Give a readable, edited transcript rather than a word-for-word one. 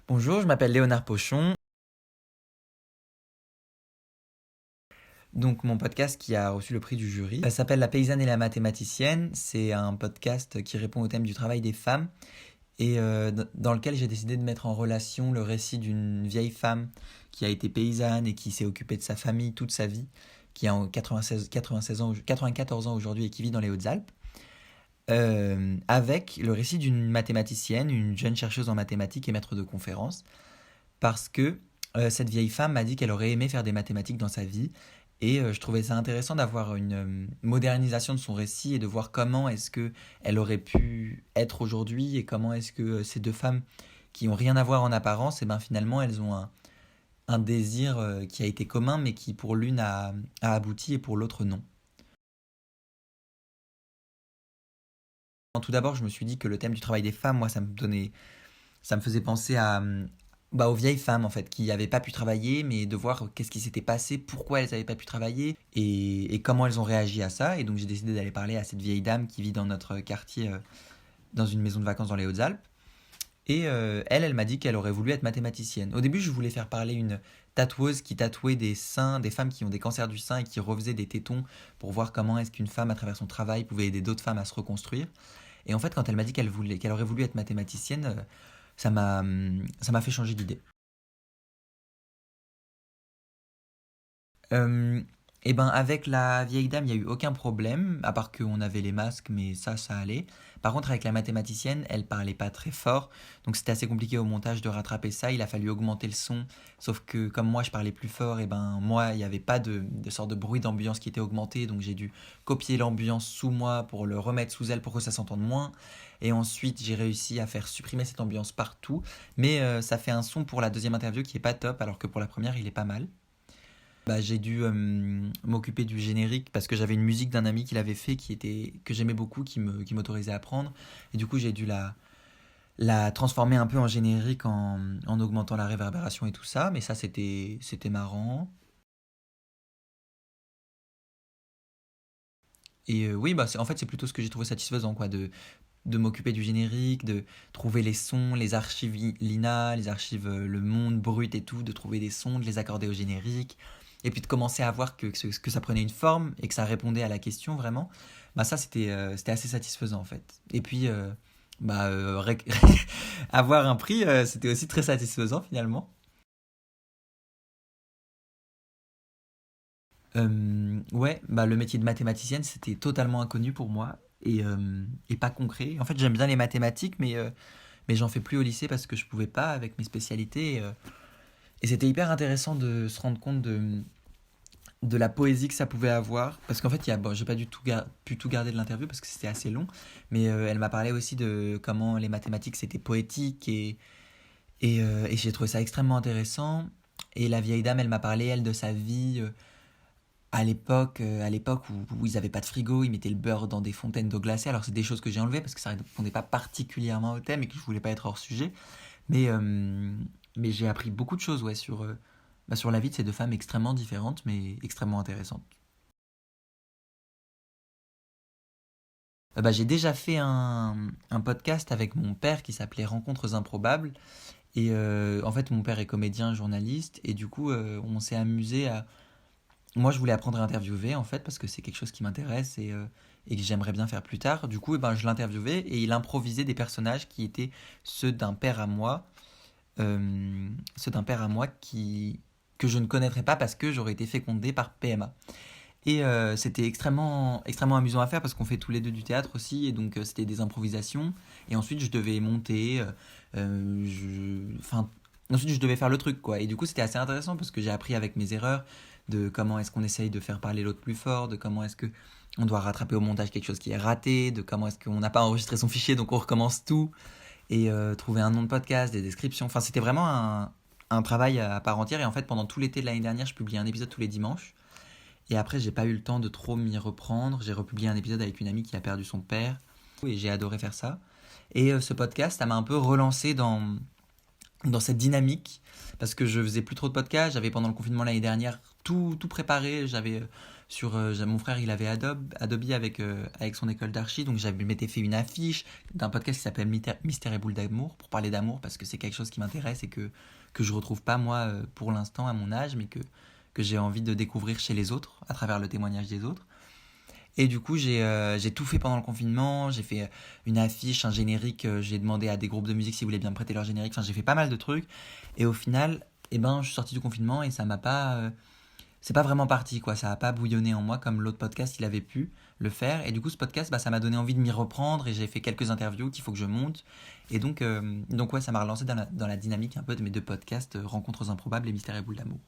Bonjour, je m'appelle Léonard Pochon. Donc mon podcast qui a reçu le prix du jury s'appelle La paysanne et la mathématicienne. C'est un podcast qui répond au thème du travail des femmes et dans lequel j'ai décidé de mettre en relation le récit d'une vieille femme qui a été paysanne et qui s'est occupée de sa famille toute sa vie, qui a 96 ans, 94 ans aujourd'hui et qui vit dans les Hautes-Alpes, avec le récit d'une mathématicienne, une jeune chercheuse en mathématiques et maître de conférences, parce que cette vieille femme m'a dit qu'elle aurait aimé faire des mathématiques dans sa vie. Et je trouvais ça intéressant d'avoir une modernisation de son récit et de voir comment est-ce que elle aurait pu être aujourd'hui et comment est-ce que ces deux femmes qui ont rien à voir en apparence, et ben finalement elles ont un désir qui a été commun mais qui pour l'une a abouti et pour l'autre non. Tout d'abord, je me suis dit que le thème du travail des femmes, moi, ça me faisait penser aux vieilles femmes en fait qui n'avaient pas pu travailler, mais de voir qu'est-ce qui s'était passé, pourquoi elles n'avaient pas pu travailler et comment elles ont réagi à ça. Et donc j'ai décidé d'aller parler à cette vieille dame qui vit dans notre quartier, dans une maison de vacances dans les Hautes-Alpes. Et elle m'a dit qu'elle aurait voulu être mathématicienne. Au début, je voulais faire parler une tatoueuse qui tatouait des seins, des femmes qui ont des cancers du sein et qui refaisait des tétons pour voir comment est-ce qu'une femme, à travers son travail, pouvait aider d'autres femmes à se reconstruire. Et en fait, quand elle m'a dit qu'elle aurait voulu être mathématicienne, ça m'a fait changer d'idée. Euh, et ben avec la vieille dame, il n'y a eu aucun problème, à part qu'on avait les masques, mais ça allait. Par contre, avec la mathématicienne, elle parlait pas très fort, donc c'était assez compliqué au montage de rattraper ça. Il a fallu augmenter le son, sauf que comme moi je parlais plus fort, et ben moi il n'y avait pas de sorte de bruit d'ambiance qui était augmenté, donc j'ai dû copier l'ambiance sous moi pour le remettre sous elle pour que ça s'entende moins. Et ensuite j'ai réussi à faire supprimer cette ambiance partout, mais ça fait un son pour la deuxième interview qui est pas top, alors que pour la première il est pas mal. J'ai dû m'occuper du générique parce que j'avais une musique d'un ami qui l'avait fait que j'aimais beaucoup, qui m'autorisait à prendre. Et du coup, j'ai dû la transformer un peu en générique en augmentant la réverbération et tout ça. Mais ça, c'était marrant. Et oui, en fait, c'est plutôt ce que j'ai trouvé satisfaisant, quoi, de m'occuper du générique, de trouver les sons, les archives Lina, les archives Le Monde Brut et tout, de trouver des sons, de les accorder au générique, et puis de commencer à voir que ça prenait une forme et que ça répondait à la question vraiment. Ça, c'était assez satisfaisant en fait. Et puis, avoir un prix, c'était aussi très satisfaisant finalement. Ouais, le métier de mathématicienne, c'était totalement inconnu pour moi et pas concret. En fait, j'aime bien les mathématiques, mais j'en fais plus au lycée parce que je pouvais pas avec mes spécialités. Et c'était hyper intéressant de se rendre compte de la poésie que ça pouvait avoir. Parce qu'en fait, j'ai pas du tout pu tout garder de l'interview parce que c'était assez long, mais elle m'a parlé aussi de comment les mathématiques c'était poétique et j'ai trouvé ça extrêmement intéressant. Et la vieille dame, elle m'a parlé, elle, de sa vie à l'époque où ils n'avaient pas de frigo, ils mettaient le beurre dans des fontaines d'eau glacée. Alors c'est des choses que j'ai enlevées parce que ça répondait pas particulièrement au thème et que je voulais pas être hors sujet. Mais, euh, mais j'ai appris beaucoup de choses ouais, sur la vie de ces deux femmes extrêmement différentes mais extrêmement intéressantes. J'ai déjà fait un podcast avec mon père qui s'appelait Rencontres improbables. Et en fait, mon père est comédien, journaliste. Et du coup, on s'est amusé à, moi, je voulais apprendre à interviewer en fait parce que c'est quelque chose qui m'intéresse et que j'aimerais bien faire plus tard. Du coup, je l'interviewais et il improvisait des personnages qui étaient ceux d'un père à moi, ceux d'un père à moi que je ne connaîtrais pas parce que j'aurais été fécondé par PMA. Et c'était extrêmement amusant à faire parce qu'on fait tous les deux du théâtre aussi et donc c'était des improvisations et ensuite je devais monter, enfin ensuite je devais faire le truc quoi et du coup c'était assez intéressant parce que j'ai appris avec mes erreurs de comment est-ce qu'on essaye de faire parler l'autre plus fort, de comment est-ce que on doit rattraper au montage quelque chose qui est raté, de comment est-ce qu'on n'a pas enregistré son fichier donc on recommence tout et trouver un nom de podcast, des descriptions, enfin c'était vraiment un travail à part entière et en fait pendant tout l'été de l'année dernière je publiais un épisode tous les dimanches et après, j'ai pas eu le temps de trop m'y reprendre. J'ai republié un épisode avec une amie qui a perdu son père. Et j'ai adoré faire ça. Et ce podcast, ça m'a un peu relancé dans cette dynamique. Parce que je faisais plus trop de podcasts. J'avais pendant le confinement l'année dernière tout préparé. J'avais mon frère, il avait Adobe avec son école d'archi, donc j'avais m'étais fait une affiche d'un podcast qui s'appelle Mystère et boule d'amour, pour parler d'amour, parce que c'est quelque chose qui m'intéresse et que je retrouve pas moi pour l'instant à mon âge, mais que j'ai envie de découvrir chez les autres, à travers le témoignage des autres. Et du coup, j'ai tout fait pendant le confinement. J'ai fait une affiche, un générique. J'ai demandé à des groupes de musique s'ils voulaient bien me prêter leur générique. Enfin, j'ai fait pas mal de trucs. Et au final, eh ben, je suis sorti du confinement et ça m'a pas. C'est pas vraiment parti, quoi. Ça a pas bouillonné en moi comme l'autre podcast, il avait pu le faire. Et du coup, ce podcast, bah, ça m'a donné envie de m'y reprendre. Et j'ai fait quelques interviews qu'il faut que je monte. Et donc ouais, ça m'a relancé dans la dynamique un peu de mes deux podcasts, Rencontres improbables et Mystère et boule d'amour.